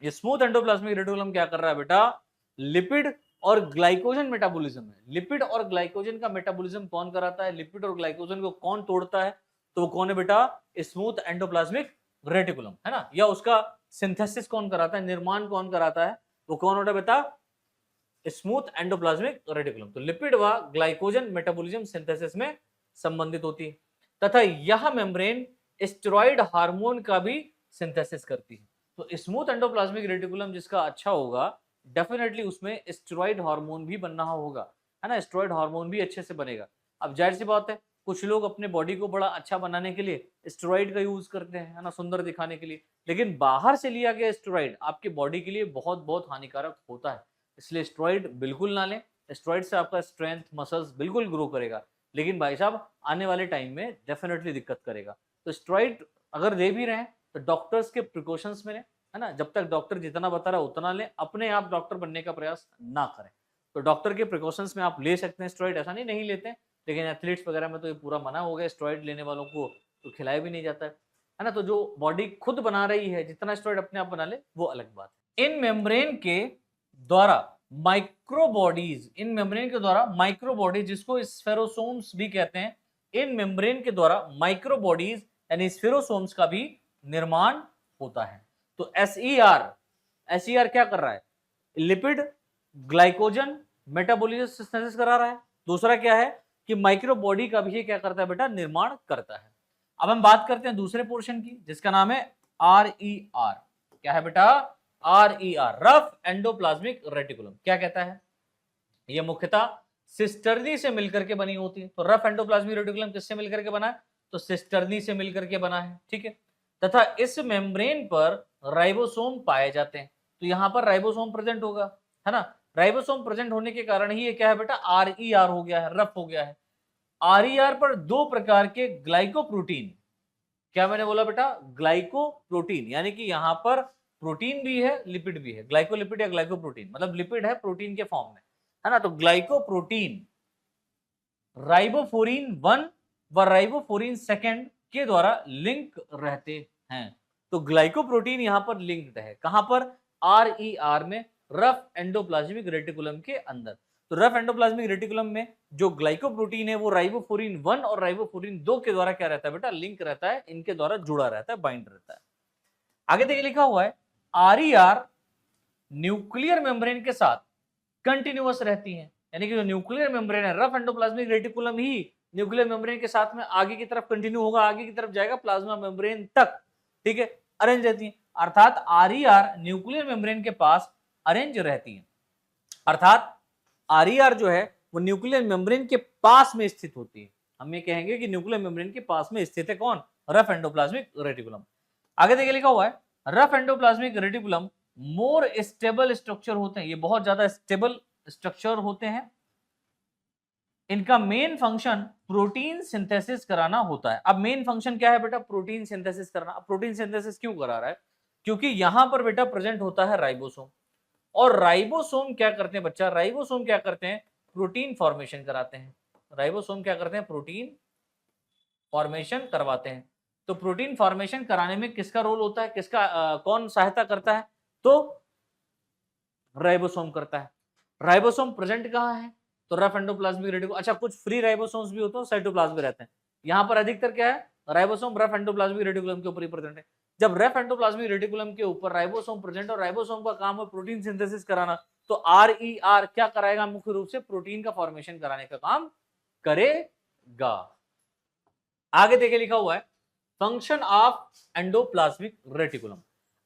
ये स्मूथ एंडोप्लाज्मिक रेटिकुलम क्या कर रहा है बेटा? लिपिड और ग्लाइकोजन मेटाबॉलिज्म है। लिपिड और ग्लाइकोजन का मेटाबॉलिज्म कौन कराता है? लिपिड और ग्लाइकोजन को कौन तोड़ता है? तो वो कौन है बेटा? स्मूथ एंडोप्लाज्मिक रेटिकुलम, है ना। या उसका सिंथेसिस कौन कराता है, निर्माण कौन कराता है? वो कौन होता है बेटा? Smooth endoplasmic reticulum. तो लिपिड व ग्लाइकोजन मेटाबॉलिज्म सिंथेसिस में संबंधित होती है, तथा यह मेम्ब्रेन स्टेरॉइड हार्मोन का भी सिंथेसिस करती है। तो स्मूथ एंडोप्लाज्मिक रेटिकुलम जिसका अच्छा होगा, डेफिनेटली उसमें स्टेरॉइड हार्मोन भी बनना होगा, है ना। स्टेरॉइड हार्मोन भी अच्छे से बनेगा। अब जाहिर सी बात है, कुछ लोग अपने बॉडी को बड़ा अच्छा बनाने के लिए स्टेरॉइड का यूज करते हैं, है ना, सुंदर दिखाने के लिए, लेकिन बाहर से लिया गया स्टेरॉइड आपके बॉडी के लिए बहुत बहुत हानिकारक होता है। इसलिए स्टेरॉइड बिल्कुल ना लें। स्टेरॉइड से आपका स्ट्रेंथ, मसल्स बिल्कुल ग्रो करेगा, लेकिन भाई साहब आने वाले टाइम में डेफिनेटली दिक्कत करेगा। तो स्टेरॉइड अगर दे भी रहे हैं तो डॉक्टर्स के प्रिकॉशंस में लें, है ना। जब तक डॉक्टर जितना बता रहा है उतना लें, अपने आप डॉक्टर बनने का प्रयास ना करें। तो डॉक्टर के प्रिकॉशंस में आप ले सकते हैं स्टेरॉइड, ऐसा नहीं लेते हैं, लेकिन एथलीट्स वगैरह में तो ये पूरा मना हो गया। स्टेरॉइड लेने वालों को तो खिलाया भी नहीं जाता है ना। तो जो बॉडी खुद बना रही है, जितना स्टेरॉइड अपने आप बना ले वो अलग बात है। इन मेम्ब्रेन के द्वारा माइक्रोबॉडीज, इन मेम्ब्रेन के द्वारा माइक्रोबॉडीज जिसको स्फेरोसोम्स भी कहते हैं, इन मेम्ब्रेन के द्वारा माइक्रोबॉडीज यानी स्फेरोसोम्स का भी निर्माण होता है। तो SER क्या कर रहा है? लिपिड ग्लाइकोजन मेटाबॉलिज्म सिंथेसिस करा रहा है। दूसरा क्या है कि माइक्रोबॉडी का भी क्या करता है बेटा? निर्माण करता है। अब हम बात करते हैं दूसरे पोर्शन की जिसका नाम है RER। क्या है बेटा? RER, rough endoplasmic reticulum. क्या कहता है? यह मुख्यतः सिस्टर्नी से मिलकर के बनी होती है। तो रफ एंडोप्लाज्मिक रेटिकुलम किससे मिलकर के बना है? तो सिस्टर्नी से मिलकर के बना है, ठीक है। तथा इस मेम्ब्रेन पर राइबोसोम पाए जाते हैं। तो यहां पर राइबोसोम प्रेजेंट होगा, है ना। राइबोसोम प्रेजेंट होने के कारण ही ये क्या है बेटा, RER हो गया है, रफ हो गया है। RER पर दो प्रकार के ग्लाइकोप्रोटीन, क्या मैंने बोला बेटा, ग्लाइकोप्रोटीन, यानी कि यहां पर प्रोटीन भी है लिपिड भी है, ग्लाइकोलिपिड या ग्लाइकोप्रोटीन मतलब लिपिड है प्रोटीन के फॉर्म में, है ना। तो ग्लाइकोप्रोटीन राइबोफोरिन 1 व राइबोफोरिन 2 के द्वारा लिंक रहते हैं। तो ग्लाइकोप्रोटीन यहां पर लिंक्ड है, कहां पर, RER में, रफ एंडोप्लाज्मिक रेटिकुलम के अंदर। तो रफ एंडोप्लाज्मिक रेटिकुलम में जो ग्लाइकोप्रोटीन है वो राइबोफोरिन 1 और राइबोफोरिन 2 के द्वारा क्या रहता है बेटा, लिंक रहता है, इनके द्वारा जुड़ा रहता है, बाइंड रहता है। आगे देखिए लिखा हुआ है RER न्यूक्लियर मेम्ब्रेन के साथ कंटिन्यूअस रहती है, यानी कि जो न्यूक्लियर मेम्ब्रेन है, रफ एंडोप्लाज्मिक रेटिकुलम ही न्यूक्लियर मेम्ब्रेन के साथ में आगे की तरफ कंटिन्यू होगा, आगे की तरफ जाएगा प्लाज्मा मेम्ब्रेन तक, ठीक है, अरेंज रहती है। अर्थात RER न्यूक्लियर मेम्ब्रेन के पास अरेंज रहती है, अर्थात RER जो है वो न्यूक्लियर मेम्ब्रेन के पास में स्थित होती है। हम ये कहेंगे कि न्यूक्लियर मेम्ब्रेन के पास में स्थित है कौन, रफ एंडोप्लाज्मिक रेटिकुलम। आगे देखिए लिखा हुआ है rough endoplasmic reticulum more stable structure होते हैं, ये बहुत ज्यादा स्टेबल स्ट्रक्चर होते हैं। इनका मेन फंक्शन प्रोटीन सिंथेसिस कराना होता है। अब मेन फंक्शन क्या है बेटा, प्रोटीन सिंथेसिस करना। अब प्रोटीन सिंथेसिस क्यों करा रहा है, क्योंकि यहां पर बेटा प्रेजेंट होता है राइबोसोम, और राइबोसोम क्या करते हैं बच्चा, राइबोसोम क्या करते हैं, प्रोटीन फॉर्मेशन कराते हैं। राइबोसोम क्या करते हैं, प्रोटीन फॉर्मेशन करवाते हैं। तो प्रोटीन फॉर्मेशन कराने में किसका रोल होता है, किसका कौन सहायता करता है, तो राइबोसोम करता है। राइबोसोम प्रेजेंट कहां है, तो रफ एंडोप्लाज्मिक रेटिकुलम। अच्छा, कुछ फ्री राइबोसोम्स भी होते हैं, साइटोप्लाज्म में रहते हैं। यहां पर अधिकतर क्या है, राइबोसोम रफ एंडोप्लाज्मिक रेटिकुलम के ऊपर ही प्रेजेंट है। जब रफ एंडोप्लाज्मिक रेटिकुलम के ऊपर राइबोसोम प्रेजेंट और राइबोसोम का काम है प्रोटीन सिंथेसिस कराना, तो RER क्या कराएगा, मुख्य रूप से प्रोटीन का फॉर्मेशन कराने का काम करेगा। आगे देखिए लिखा हुआ है फंक्शन ऑफ एंडोप्लाज्मिक रेटिकुलम।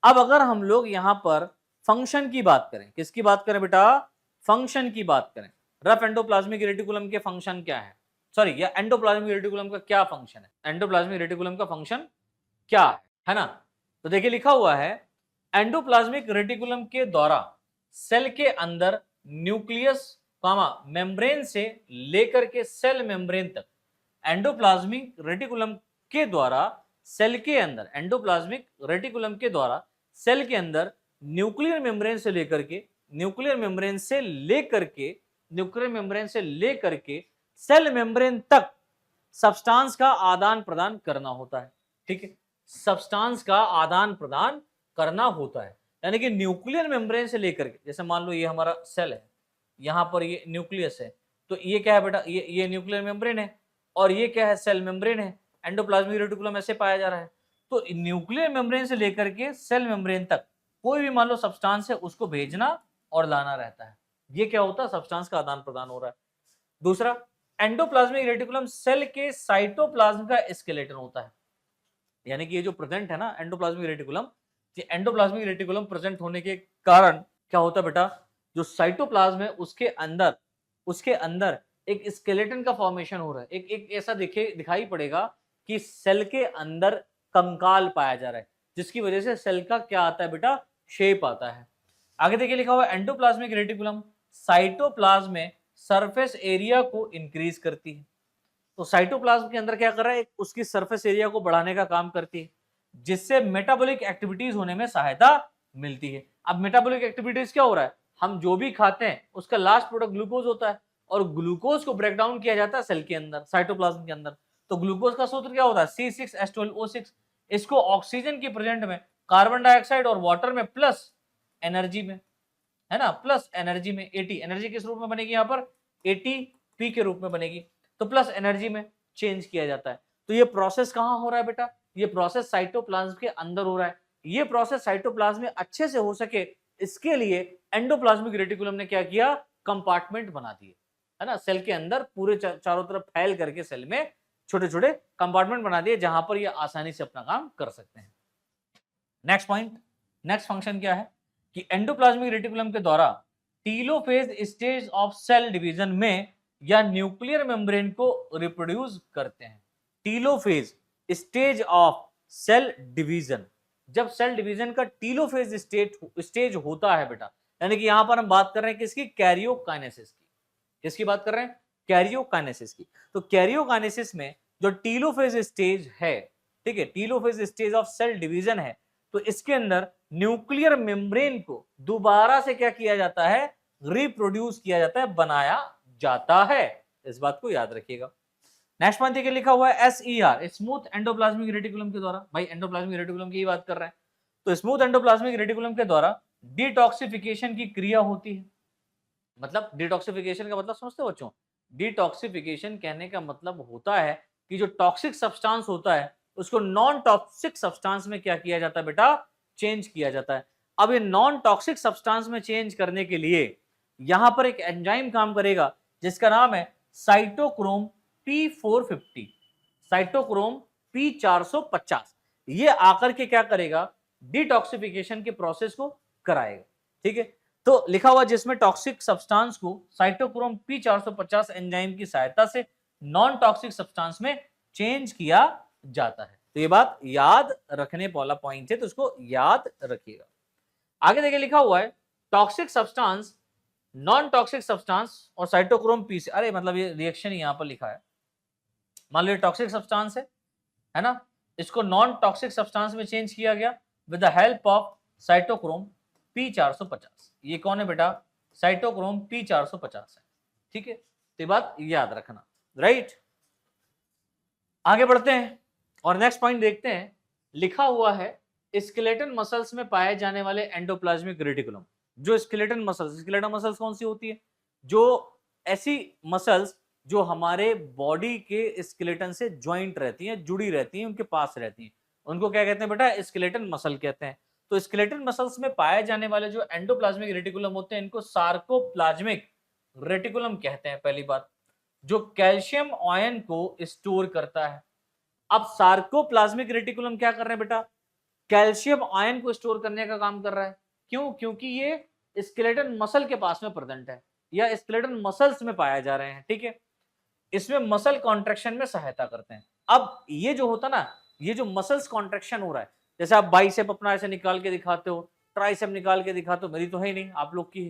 अब अगर हम लोग यहां पर फंक्शन की बात करें, किसकी बात करें बेटा, फंक्शन की बात करें, रफ एंडोप्लाज्मिक रेटिकुलम के फंक्शन क्या है, सॉरी या एंडोप्लाज्मिक रेटिकुलम का क्या फंक्शन है, एंडोप्लाज्मिक रेटिकुलम का फंक्शन क्या है ना। तो देखिए लिखा हुआ है एंडोप्लाज्मिक रेटिकुलम के द्वारा सेल के अंदर न्यूक्लियस कामा मेम्ब्रेन से लेकर के सेल मेम्ब्रेन तक, एंडोप्लाज्मिक रेटिकुलम के द्वारा सेल के अंदर, एंडोप्लाज्मिक रेटिकुलम के द्वारा सेल के अंदर न्यूक्लियर मेम्ब्रेन से लेकर के, न्यूक्लियर मेम्ब्रेन से लेकर के, न्यूक्लियर मेम्ब्रेन से लेकर के सेल मेम्ब्रेन तक सब्सटेंस का आदान प्रदान करना होता है, ठीक है, सब्सटेंस का आदान प्रदान करना होता है। यानी कि न्यूक्लियर मेम्ब्रेन से लेकर के, जैसे मान लो ये हमारा सेल है, यहां पर ये न्यूक्लियस है, तो ये क्या है बेटा, ये न्यूक्लियर मेम्ब्रेन है, और ये क्या है, सेल मेम्ब्रेन है। एंडोप्लाज्मिक रेटिकुलम ऐसे पाया जा रहा है। तो न्यूक्लियर मेम्ब्रेन से लेकर के सेल मेम्ब्रेन तक कोई भी मान लो सब्सटेंस है, उसको भेजना और लाना रहता है। ये क्या होता है, सब्सटेंस का आदान प्रदान हो रहा है। दूसरा, एंडोप्लाज्मिक रेटिकुलम सेल के साइटोप्लाज्म का स्केलेटन होता है। यानी कि ये जो प्रेजेंट है ना एंडोप्लाज्मिक रेटिकुलम, ये एंडोप्लाज्मिक रेटिकुलम प्रेजेंट होने के कारण क्या होता है बेटा, जो साइटोप्लाज्म है उसके अंदर एक स्केलेटन का फॉर्मेशन हो रहा है। एक ऐसा दिखाई पड़ेगा कि सेल के अंदर कंकाल पाया जा रहा है, जिसकी वजह से सेल का क्या आता है बेटा, शेप आता है। आगे देखिए लिखा हुआ है एंडोप्लाज्मिक रेटिकुलम साइटोप्लाज्म में सरफेस एरिया को इंक्रीज करती है। तो साइटोप्लाज्म के अंदर क्या कर रहा है, उसकी सरफेस एरिया को बढ़ाने का काम करती है, जिससे मेटाबॉलिक एक्टिविटीज होने में सहायता मिलती है। अब मेटाबॉलिक एक्टिविटीज क्या हो रहा है, हम जो भी खाते हैं उसका लास्ट प्रोडक्ट ग्लूकोज होता है, और ग्लूकोज को ब्रेक डाउन किया जाता है सेल के अंदर, साइटोप्लाज्म के अंदर। तो ग्लूकोज का सूत्र क्या होता है, C6H12O6। इसको ऑक्सीजन की प्रेजेंट में, कार्बन डाइऑक्साइड और वाटर में, प्लस एनर्जी में, है ना, प्लस एनर्जी में AT, एनर्जी किस रूप में बनेगी यहाँ पर, ATP के रूप में बनेगी, तो प्लस एनर्जी में चेंज किया जाता है। तो ये प्रोसेस कहां हो रहा है बेटा, ये प्रोसेस साइटोप्लाज्म के अंदर हो रहा है। ये प्रोसेस साइटोप्लाज्म में अच्छे से हो सके, इसके लिए एंडोप्लाज्मिक रेटिकुलम ने क्या किया, कंपार्टमेंट बना दिए, है ना, सेल के अंदर पूरे चारों तरफ फैल करके सेल में छोटे छोटे कंपार्टमेंट बना दिए, जहां पर ये आसानी से अपना काम कर सकते हैं। नेक्स्ट पॉइंट, नेक्स्ट फंक्शन क्या है कि एंडोप्लाज्मिक रेटिकुलम के द्वारा telophase stage of cell division में या न्यूक्लियर मेम्ब्रेन को रिप्रोड्यूस करते हैं। Telophase stage of cell division, जब सेल डिवीजन का टीलोफेज स्टेज होता है बेटा, यानी कि यहां पर हम बात कर रहे हैं किसकी, कैरियोकाइनेसिस की। किसकी बात कर रहे हैं, कैरियोकाइनेसिस की। तो कैरियोकाइनेसिस में जो टीलोफेज स्टेज है, ठीक है, telophase stage of cell division है, तो इसके अंदर न्यूक्लियर मेम्ब्रेन को दोबारा से क्या किया जाता है, रिप्रोड्यूस किया जाता है, बनाया जाता है। इस बात को याद रखिएगा। नेक्स्ट पॉइंट देखिए, लिखा हुआ है SER, स्मूथ एंडोप्लाज्मिक रेटिकुलम के द्वारा। भाई एंडोप्लाज्मिक रेटिकुलम की ही बात कर रहे हैं, तो स्मूथ एंडोप्लाज्मिक रेटिकुलम के द्वारा डिटॉक्सिफिकेशन की क्रिया होती है। मतलब डिटॉक्सिफिकेशन का मतलब समझते हो बच्चों, डिटॉक्सिफिकेशन कहने का मतलब होता है कि जो टॉक्सिक सब्सटेंस होता है उसको नॉन टॉक्सिक सब्सटेंस में क्या किया जाता है बेटा, चेंज किया जाता है। अब ये नॉन टॉक्सिक सब्सटेंस में चेंज करने के लिए यहां पर एक एंजाइम काम करेगा जिसका नाम है साइटोक्रोम P450, साइटोक्रोम P450। ये आकर के क्या करेगा, डिटॉक्सिफिकेशन के प्रोसेस को कराएगा। ठीक है, तो लिखा हुआ जिसमें टॉक्सिक सब्सटेंस को साइटोक्रोम P450 एंजाइम की सहायता से नॉन टॉक्सिक सब्सटेंस में चेंज किया जाता है। तो ये बात याद रखने वाला पॉइंट है, तो उसको याद रखिएगा। आगे देखिए, लिखा हुआ है toxic substance, non toxic substance और साइटोक्रोम P से, अरे मतलब ये रिएक्शन यहां पर लिखा है, मान लो टॉक्सिक सब्सटेंस है ना, इसको नॉन टॉक्सिक सब्सटेंस में चेंज किया गया with the help of cytochrome P450। ये कौन है बेटा, साइटोक्रोम P450 है। ठीक है, तो ये बात याद रखना, राइट। आगे बढ़ते हैं और नेक्स्ट पॉइंट देखते हैं। लिखा हुआ है स्केलेटन मसल्स में पाए जाने वाले एंडोप्लाज्मिक रेटिकुलम। जो स्केलेटन मसल्स कौन सी होती है, जो ऐसी मसल्स जो हमारे बॉडी के स्केलेटन से ज्वाइंट रहती हैं, जुड़ी रहती हैं, उनके पास रहती हैं, उनको क्या कहते हैं बेटा, स्केलेटन मसल कहते हैं। तो स्केलेटन मसल्स में पाए जाने वाले जो एंडोप्लाज्मिक रेटिकुलम होते हैं इनको सार्कोप्लाज्मिक रेटिकुलम कहते हैं। पहली बात, जो कैल्शियम आयन को स्टोर करता है। अब सार्कोप्लाज्मिक रेटिकुलम क्या कर रहे हैं बेटा, कैल्शियम आयन को स्टोर करने का काम कर रहा है। क्यों, क्योंकि ये स्केलेटन मसल के पास में प्रेजेंट है या स्केलेटन मसल्स में पाया जा रहे हैं। ठीक है, इसमें मसल कॉन्ट्रैक्शन में सहायता करते हैं। अब ये जो होता ना, ये जो मसल्स कॉन्ट्रैक्शन हो रहा है, जैसे आप बाइसेप अपना ऐसे निकाल के दिखाते हो, ट्राइसेप निकाल के दिखाते हो, मेरी तो है ही नहीं, आप लोग की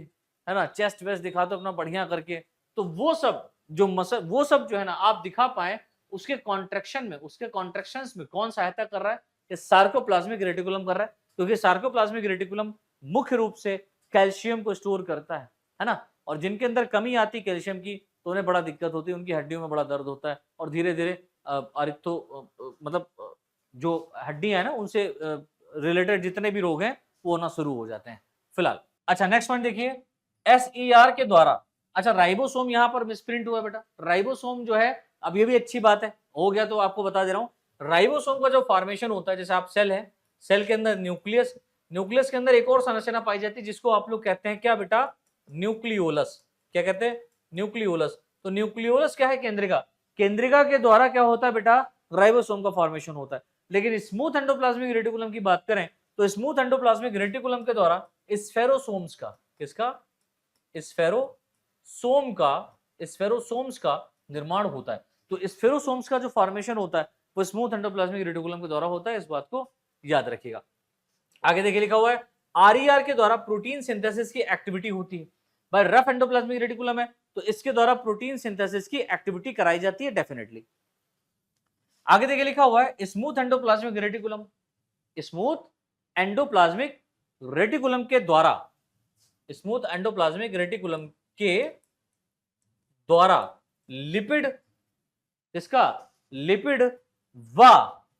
है ना, चेस्ट वेस्ट दिखाते हो अपना बढ़िया करके, तो वो सब जो मसल, वो सब जो है ना आप दिखा पाए, उसके कॉन्ट्रैक्शन में, उसके कॉन्ट्रैक्शंस में कौन सहायता कर रहा है, ये सार्कोप्लाज्मिक रेटिकुलम कर रहा है। क्योंकि सार्कोप्लाज्मिक रेटिकुलम मुख्य रूप से कैल्शियम को स्टोर करता है ना, और जिनके अंदर कमी आती कैल्शियम की तो उन्हें बड़ा दिक्कत होती है, उनकी हड्डियों में बड़ा दर्द होता है और धीरे धीरे मतलब जो हड्डियां है ना उनसे रिलेटेड जितने भी रोग हैं वो होना शुरू हो जाते हैं फिलहाल। अच्छा नेक्स्ट पॉइंट देखिए, SER के द्वारा, अच्छा राइबोसोम यहां पर मिसप्रिंट हुआ बेटा, राइबोसोम जो है, अब ये भी अच्छी बात है, हो गया तो आपको बता दे रहा हूं। राइबोसोम का जो फॉर्मेशन होता है, जैसे आप सेल है, सेल के अंदर न्यूक्लियस, न्यूक्लियस के अंदर एक और संरचना पाई जाती है जिसको आप लोग कहते हैं क्या बेटा, न्यूक्लियोलस। क्या कहते हैं, न्यूक्लियोलस। तो न्यूक्लियोलस क्या है, केंद्रिका, केंद्रिका के द्वारा क्या होता है बेटा, राइबोसोम का फॉर्मेशन होता है। लेकिन स्मूथ एंडोप्लाज्मिक रेटिकुलम की बात करें तो स्मूथ एंडोप्लाज्मिक रेटिकुलम के द्वारा स्फेरोसोम्स का, किसका, स्फेरोसोम्स का निर्माण होता है। तो स्फेरोसोम्स का जो फॉर्मेशन होता है वो स्मूथ एंडोप्लाज्मिक रेटिकुलम के द्वारा होता है, इस बात को याद रखिएगा। आगे देखिए, लिखा हुआ है RER के द्वारा प्रोटीन सिंथेसिस की एक्टिविटी होती है। भाई रफ एंडोप्लाज्मिक रेटिकुलम है तो इसके द्वारा प्रोटीन सिंथेसिस की एक्टिविटी कराई जाती है डेफिनेटली। आगे देखिए, लिखा हुआ है smooth endoplasmic reticulum, smooth endoplasmic reticulum के द्वारा, स्मूथ एंडोप्लाज्मिक रेटिकुलम के द्वारा लिपिड, इसका लिपिड व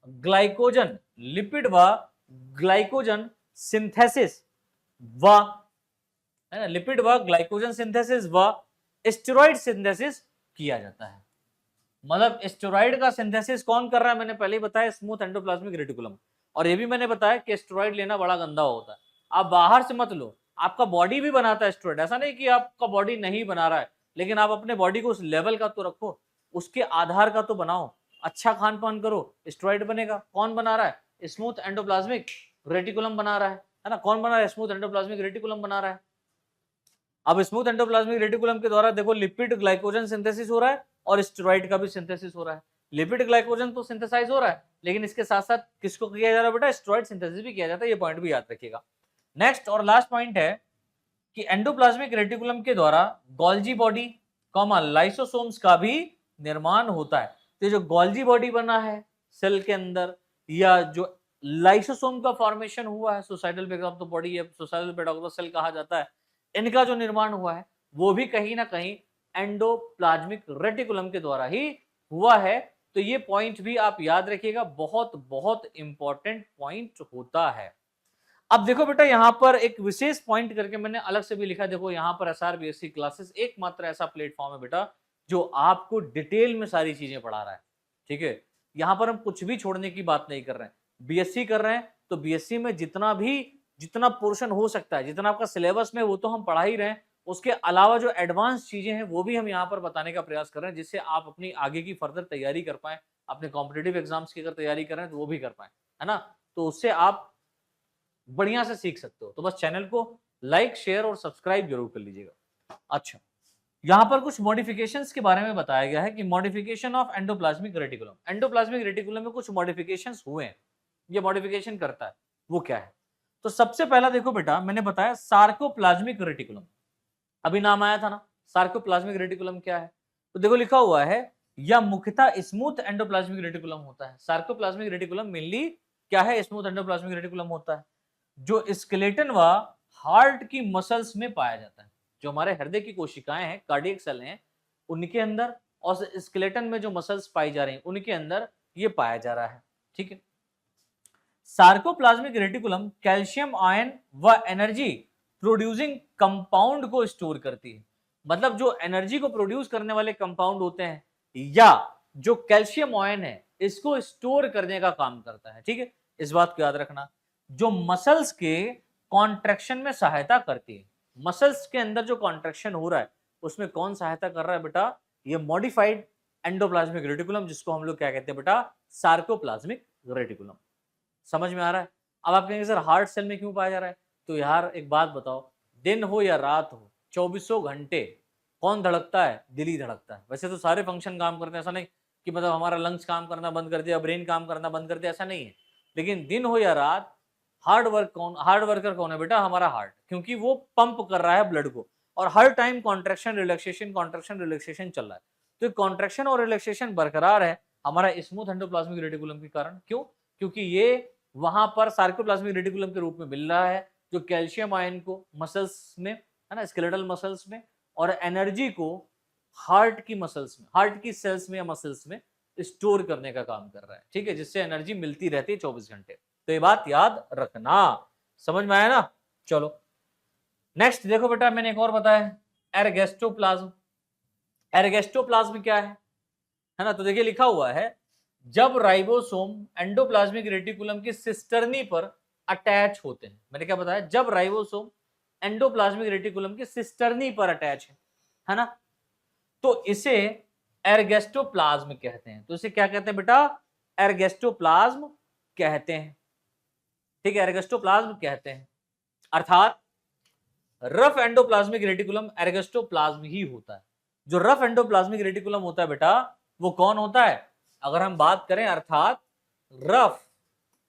ग्लाइकोजन, लिपिड व ग्लाइकोजन सिंथेसिस व, है ना, लिपिड व ग्लाइकोजन सिंथेसिस व स्टेरॉइड सिंथेसिस किया जाता है। मतलब स्टेरॉइड का सिंथेसिस कौन कर रहा है, मैंने पहले ही बताया, स्मूथ एंडोप्लाज्मिक रेटिकुलम। और ये भी मैंने बताया कि स्टेरॉइड लेना बड़ा गंदा होता है, आप बाहर से मत लो, आपका बॉडी भी बनाता है स्टेरॉइड, ऐसा नहीं कि आपका बॉडी नहीं बना रहा है, लेकिन आप अपने बॉडी को उस लेवल का तो रखो, उसके आधार का तो बनाओ, अच्छा खान पान करो, स्टेरॉइड बनेगा। कौन बना रहा है, स्मूथ एंडोप्लाज्मिक रेटिकुलम बना रहा है ना, कौन बना रहा है, स्मूथ एंडोप्लाज्मिक रेटिकुलम बना रहा है। अब स्मूथ एंडोप्लाज्मिक रेटिकुलम के द्वारा देखो लिपिड ग्लाइकोजन सिंथेसिस हो रहा है और स्टेरॉइड का भी सिंथेसिस हो रहा है। लिपिड ग्लाइकोजन तो सिंथेसाइज हो रहा है, लेकिन इसके साथ साथ किसको किया जा रहा है बेटा, स्टेरॉइड सिंथेसिस भी किया जाता है, ये पॉइंट भी याद रखिएगा। नेक्स्ट और लास्ट पॉइंट है कि एंडोप्लाज्मिक रेटिकुलम के द्वारा गोल्जी बॉडी लाइसोसोम्स का भी निर्माण होता है। तो जो गोल्जी बॉडी बना है सेल के अंदर, या जो लाइसोसोम का फॉर्मेशन हुआ है, suicidal bag of the body या suicidal bag of the cell कहा जाता है, इनका जो निर्माण हुआ है वो भी कहीं ना कहीं एंडोप्लाज्मिक रेटिकुलम के द्वारा ही हुआ है। तो ये पॉइंट भी आप याद रखिएगा, बहुत बहुत इंपॉर्टेंट पॉइंट होता है। अब देखो बेटा, यहां पर एक विशेष पॉइंट करके मैंने अलग से भी लिखा, देखो यहां पर SRBSc क्लासेस एकमात्र ऐसा प्लेटफॉर्म है बेटा जो आपको डिटेल में सारी चीजें पढ़ा रहा है, ठीक है। यहां पर हम कुछ भी छोड़ने की बात नहीं कर रहे हैं। बीएससी कर रहे हैं तो बीएससी में जितना पोर्शन हो सकता है, जितना आपका सिलेबस में, वो तो हम पढ़ा ही रहे हैं। उसके अलावा जो एडवांस चीजें हैं वो भी हम यहाँ पर बताने का प्रयास कर रहे हैं, जिससे आप अपनी आगे की फर्दर तैयारी कर पाए, अपने कॉम्पिटेटिव एग्जाम्स की अगर तैयारी कर रहे हैं तो वो भी कर पाए, है ना। तो उससे आप बढ़िया से सीख सकते हो। तो बस चैनल को लाइक, शेयर और सब्सक्राइब जरूर कर लीजिएगा। अच्छा, यहां पर कुछ मॉडिफिकेशंस के बारे में बताया गया है कि modification of endoplasmic reticulum, endoplasmic reticulum में कुछ मॉडिफिकेशंस हुए हैं। ये मॉडिफिकेशन करता है वो क्या है, तो सबसे पहला देखो बेटा, मैंने बताया सार्कोप्लाज्मिक रेटिकुलम, अभी नाम आया था ना, सार्कोप्लाज्मिक रेटिकुलम क्या है, तो देखो लिखा हुआ है, या मुख्यतः स्मूथ एंडोप्लाज्मिक रेटिकुलम होता है। सार्कोप्लाज्मिक रेटिकुलम मेनली क्या है, स्मूथ एंडोप्लाज्मिक रेटिकुलम होता है, जो स्केलेटन व हार्ट की मसल्स में पाया जाता है। जो हमारे हृदय की कोशिकाएं हैं, कार्डियक सेल हैं, उनके अंदर और स्केलेटन में जो मसल्स पाई जा रही हैं उनके अंदर ये पाया जा रहा है, ठीक है। सार्कोप्लाज्मिक रेटिकुलम कैल्शियम आयन व एनर्जी प्रोड्यूसिंग कंपाउंड को स्टोर करती है। मतलब जो एनर्जी को प्रोड्यूस करने वाले कंपाउंड होते हैं, या जो कैल्शियम आयन है, इसको स्टोर करने का काम करता है, ठीक है। इस बात को याद रखना। जो मसल्स के कॉन्ट्रैक्शन में सहायता करती है, मसल्स के अंदर जो कॉन्ट्रैक्शन हो रहा है उसमें कौन सहायता कर रहा है बेटा, ये मॉडिफाइड एंडोप्लाज्मिक रेटिकुलम, जिसको हम लोग क्या कहते हैं बेटा, सार्कोप्लाज्मिक रेटिकुलम। समझ में आ रहा है। अब आप कहेंगे सर हार्ट सेल में क्यों पाया जा रहा है, तो यार एक बात बताओ, दिन हो या रात हो, 24 घंटे कौन धड़कता है, दिल ही धड़कता है। वैसे तो सारे फंक्शन काम करते हैं, ऐसा नहीं कि मतलब हमारा लंग्स काम करना बंद कर दिया, ब्रेन काम करना बंद कर दिया, ऐसा नहीं है। लेकिन दिन हो या रात, हार्ड वर्कर कौन है बेटा, हमारा हार्ट, क्योंकि वो पंप कर रहा है ब्लड को, और हर टाइम कॉन्ट्रैक्शन रिलैक्सेशन चल रहा है। तो कॉन्ट्रैक्शन और रिलैक्सेशन बरकरार है हमारा स्मूथ एंडोप्लाज्मिक रेटिकुलम के कारण। क्यों, क्योंकि ये वहां पर सार्कोप्लाज्मिक रेटिकुलम के रूप में मिल रहा है, जो कैल्शियम आयन को मसल्स में, है ना, स्केलेटल मसल्स में, और एनर्जी को हार्ट की मसल्स में, हार्ट की सेल्स में या मसल्स में स्टोर करने का काम कर रहा है, ठीक है, जिससे एनर्जी मिलती रहती है 24 घंटे। तो ये बात याद रखना। समझ में आया ना। चलो नेक्स्ट देखो बेटा, मैंने एक और बताया, एर्गेस्टोप्लाज्म। एर्गेस्टोप्लाज्म क्या है ना, तो देखिए लिखा हुआ है, जब राइबोसोम एंडोप्लाज्मिक रेटिकुलम की सिस्टर्नी पर अटैच होते हैं। मैंने क्या बताया, जब राइबोसोम एंडोप्लाज्मिक रेटिकुलम की सिस्टर्नी पर अटैच है ना, तो इसे एर्गेस्टोप्लाज्म कहते हैं। तो इसे क्या कहते हैं बेटा, एर्गेस्टोप्लाज्म कहते हैं, ठीक है, एर्गेस्टोप्लाज्म कहते हैं। अर्थात रफ एंडोप्लाज्मिक रेटिकुलम एर्गेस्टोप्लाज्म ही होता है। जो रफ एंडोप्लाज्मिक रेटिकुलम होता है बेटा, वो कौन होता है, अगर हम बात करें, अर्थात rough,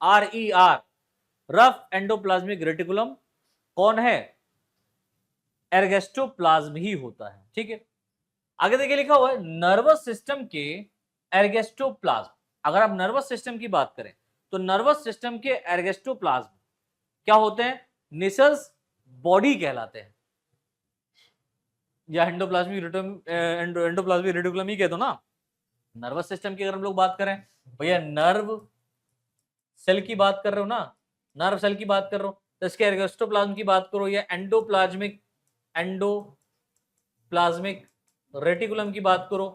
RER, rough endoplasmic reticulum कौन है, एर्गेस्टोप्लाज्म ही होता है, ठीक है। आगे देखिए लिखा हुआ है, नर्वस सिस्टम के एर्गेस्टोप्लाज्म। अगर आप नर्वस सिस्टम की बात करें तो नर्वस सिस्टम के एर्गेस्टोप्लाज्म क्या होते हैं, निसल्स बॉडी कहलाते हैं, या एंडोप्लाज्मिक रेटिकुलम ही कह दो ना। नर्वस सिस्टम की अगर हम लोग बात करें, भैया नर्व सेल की बात कर रहे हो ना, नर्व सेल की बात कर रहे हो, तो इसके एर्गेस्टोप्लाज्म की बात करो, या एंडोप्लाज्मिक रेटिकुलम की बात करो,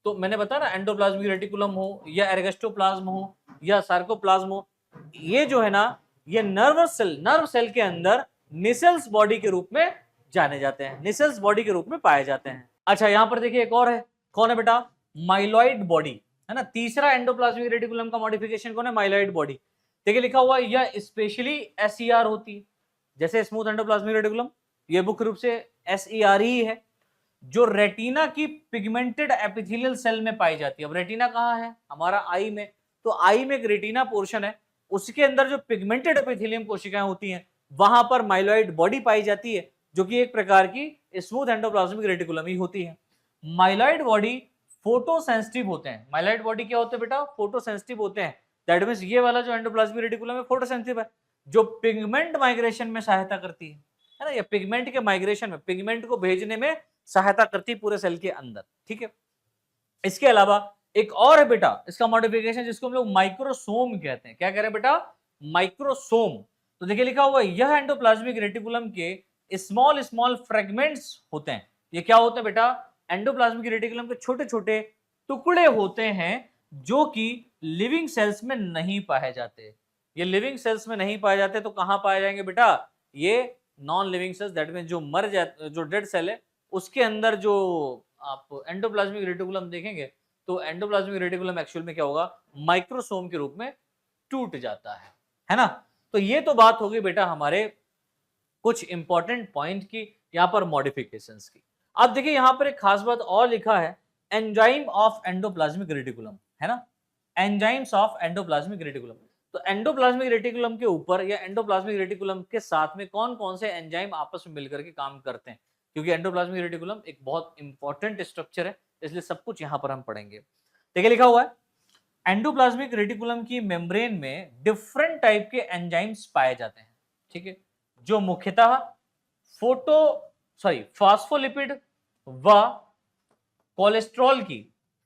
तो मैंने बताया ना, एंडोप्लाज्मिक रेटिकुलम हो या एर्गेस्टोप्लाज्म हो या सार्कोप्लाज्म हो, ये जो है ना, ये नर्व सेल के अंदर निसल्स बॉडी के रूप में जाने जाते हैं, निसल्स बॉडी के रूप में पाए जाते हैं। अच्छा, यहां पर देखिए एक और है, कौन है बेटा, माइलॉइड बॉडी, है ना। तीसरा एंडोप्लाज्मिक रेटिकुलम का मॉडिफिकेशन कौन है, माइलॉइड बॉडी। देखिए लिखा हुआ है, यह स्पेशली SER होती है, जैसे स्मूथ एंडोप्लाज्मिक रेटिकुलम, ये मुख्य रूप से SER ही है। जो रेटिना की पिगमेंटेड एपिथेलियल सेल में पाई जाती है। अब रेटिना कहाँ है? हमारा आई में। तो आई में एक रेटिना पोर्शन है, उसके अंदर जो पिगमेंटेड एपिथेलियम कोशिकाएं होती हैं, वहां पर माइलॉइड बॉडी पाई जाती है, जो कि एक प्रकार की स्मूथ एंडोप्लाज्मिक रेटिकुलम ही होती है। माइलॉइड बॉडी फोटो सेंसिटिव होते हैं। माइलॉइड बॉडी क्या होते हैं बेटा? फोटो सेंसिटिव होते हैं। दैट मींस ये वाला जो एंडोप्लाज्मिक रेटिकुलम है फोटो सेंसिटिव है, जो पिगमेंट माइग्रेशन में सहायता करती है ना, ये पिगमेंट के माइग्रेशन में, पिगमेंट को भेजने में सहायता करती है पूरे सेल के अंदर। ठीक है, इसके अलावा एक और है बेटा, इसका मॉडिफिकेशन जिसको हम लोग माइक्रोसोम कहते हैं। क्या कह रहे हैं बेटा? माइक्रोसोम। तो देखिए लिखा हुआ है, यह एंडोप्लाज्मिक रेटिकुलम के स्मॉल स्मॉल फ्रेगमेंट्स होते हैं। ये क्या होते हैं बेटा? एंडोप्लाज्मिक रेटिकुलम के छोटे छोटे टुकड़े होते हैं जो कि लिविंग सेल्स में नहीं पाए जाते। ये लिविंग सेल्स में नहीं पाए जाते तो कहां पाए जाएंगे बेटा? ये non living cells, that mean जो मर जाते, जो डेड सेल है उसके अंदर जो आप एंडोप्लाज्मिक रेटिकुलम देखेंगे तो एंडोप्लाज्मिक रेटिकुलम एक्चुअल में क्या होगा? माइक्रोसोम के रूप में टूट जाता है ना। तो ये तो बात हो गई बेटा हमारे कुछ इंपॉर्टेंट पॉइंट की, यहां पर मॉडिफिकेशंस की। अब देखिए यहां पर एक खास बात और लिखा है, एंजाइम ऑफ एंडोप्लाज्मिक रेटिकुलम, है ना, एंजाइम्स ऑफ एंडोप्लाज्मिक रेटिकुलम। तो एंडोप्लाज्मिक रेटिकुलम के ऊपर या एंडोप्लाज्मिक रेटिकुलम के साथ में कौन कौन से एंजाइम आपस में मिलकर के काम करते हैं, क्योंकि एंडोप्लाज्मिक रेटिकुलम एक बहुत इंपॉर्टेंट स्ट्रक्चर है, इसलिए सब कुछ यहां पर हम पढ़ेंगे। देखिए लिखा हुआ है, एंडोप्लाज्मिक रेटिकुलम की मेम्ब्रेन में डिफरेंट टाइप के एंजाइम्स पाए जाते हैं। ठीक है, जो मुख्यतः फास्फोलिपिड व कोलेस्ट्रॉल की,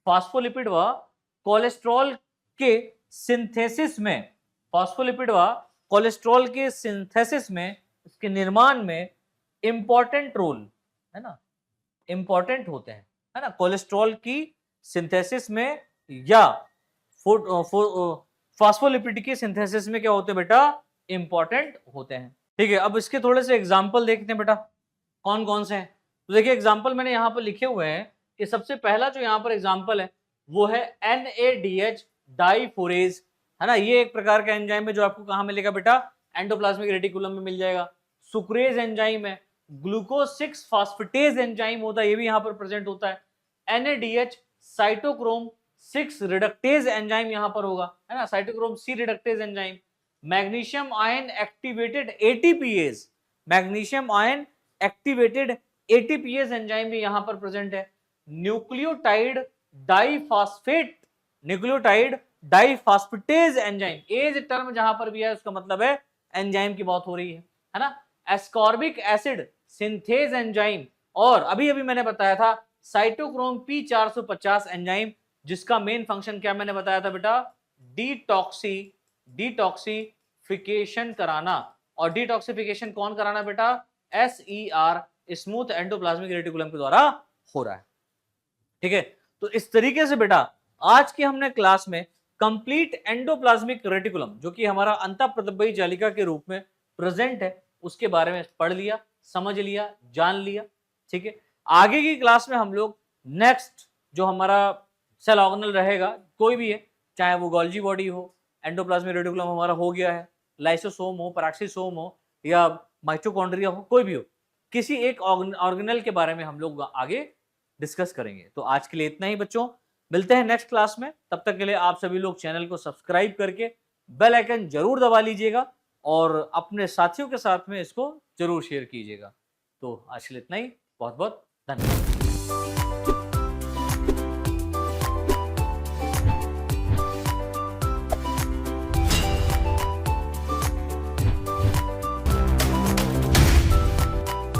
फास्फोलिपिड व कोलेस्ट्रॉल के सिंथेसिस में, फास्फोलिपिड व कोलेस्ट्रॉल के सिंथेसिस में, इसके निर्माण में इंपॉर्टेंट रोल, है ना, इंपॉर्टेंट होते हैं, है ना, कोलेस्ट्रॉल की सिंथेसिस में या फास्फोलिपिड की सिंथेसिस में क्या होते हैं बेटा? इंपॉर्टेंट होते हैं। ठीक है, अब इसके थोड़े से एग्जांपल देखते हैं बेटा, कौन कौन से हैं। तो देखिए एग्जांपल मैंने यहाँ पर लिखे हुए हैं कि सबसे पहला जो यहाँ पर एग्जांपल है वो है NADH डाइफोरेज, है ना। ये एक प्रकार का एंजाइम है जो आपको कहाँ मिलेगा बेटा? एंडोप्लाज्मिक रेटिकुलम में मिल जाएगा। सुक्रेज एंजाइम है, ग्लूकोज 6 फास्फेटेज एंजाइम होता है, ये भी यहाँ पर प्रेजेंट होता है। NADH साइटोक्रोम 6 रिडक्टेज एंजाइम यहाँ पर होगा, है ना, cytochrome C reductase enzyme. Magnesium ion activated ATPase, magnesium ion activated ATPase enzyme भी यहां पर प्रेजेंट है। Nucleotide diphosphate, nucleotide diphosphatase enzyme, as term जहां पर भी है उसका मतलब है एंजाइम की बात हो रही है ना। एस्कॉर्बिक एसिड सिंथेज एंजाइम, और अभी अभी मैंने बताया था साइटोक्रोम P450 एंजाइम, जिसका मेन फंक्शन क्या मैंने बताया था बेटा? डिटॉक्सिफिकेशन कराना। और डिटॉक्सिफिकेशन कौन कराना बेटा? SER, स्मूथ एंडोप्लाज्मिक रेटिकुलम के द्वारा हो रहा है। ठीक है, तो इस तरीके से बेटा आज की हमने क्लास में कंप्लीट एंडोप्लाज्मिक रेटिकुलम, जो कि हमारा अंतःप्रदब्बयी जालिका के रूप में प्रेजेंट है, उसके बारे में पढ़ लिया, समझ लिया, जान लिया। ठीक है, आगे की क्लास में हम लोग नेक्स्ट जो हमारा सेल ऑर्गेनल रहेगा, कोई भी है, चाहे वो गोल्जी बॉडी हो, एंडोप्लाज्मिक रेटिकुलम हमारा हो गया है, लाइसोसोम हो, पैराक्सीसोम हो, या माइटोकॉन्ड्रिया हो, कोई भी हो, किसी एक ऑर्गेनल के बारे में हम लोग आगे डिस्कस करेंगे। तो आज के लिए इतना ही बच्चों, मिलते हैं नेक्स्ट क्लास में। तब तक के लिए आप सभी लोग चैनल को सब्सक्राइब करके बेल आइकन जरूर दबा लीजिएगा और अपने साथियों के साथ में इसको जरूर शेयर कीजिएगा। तो आज के लिए इतना ही, बहुत बहुत धन्यवाद।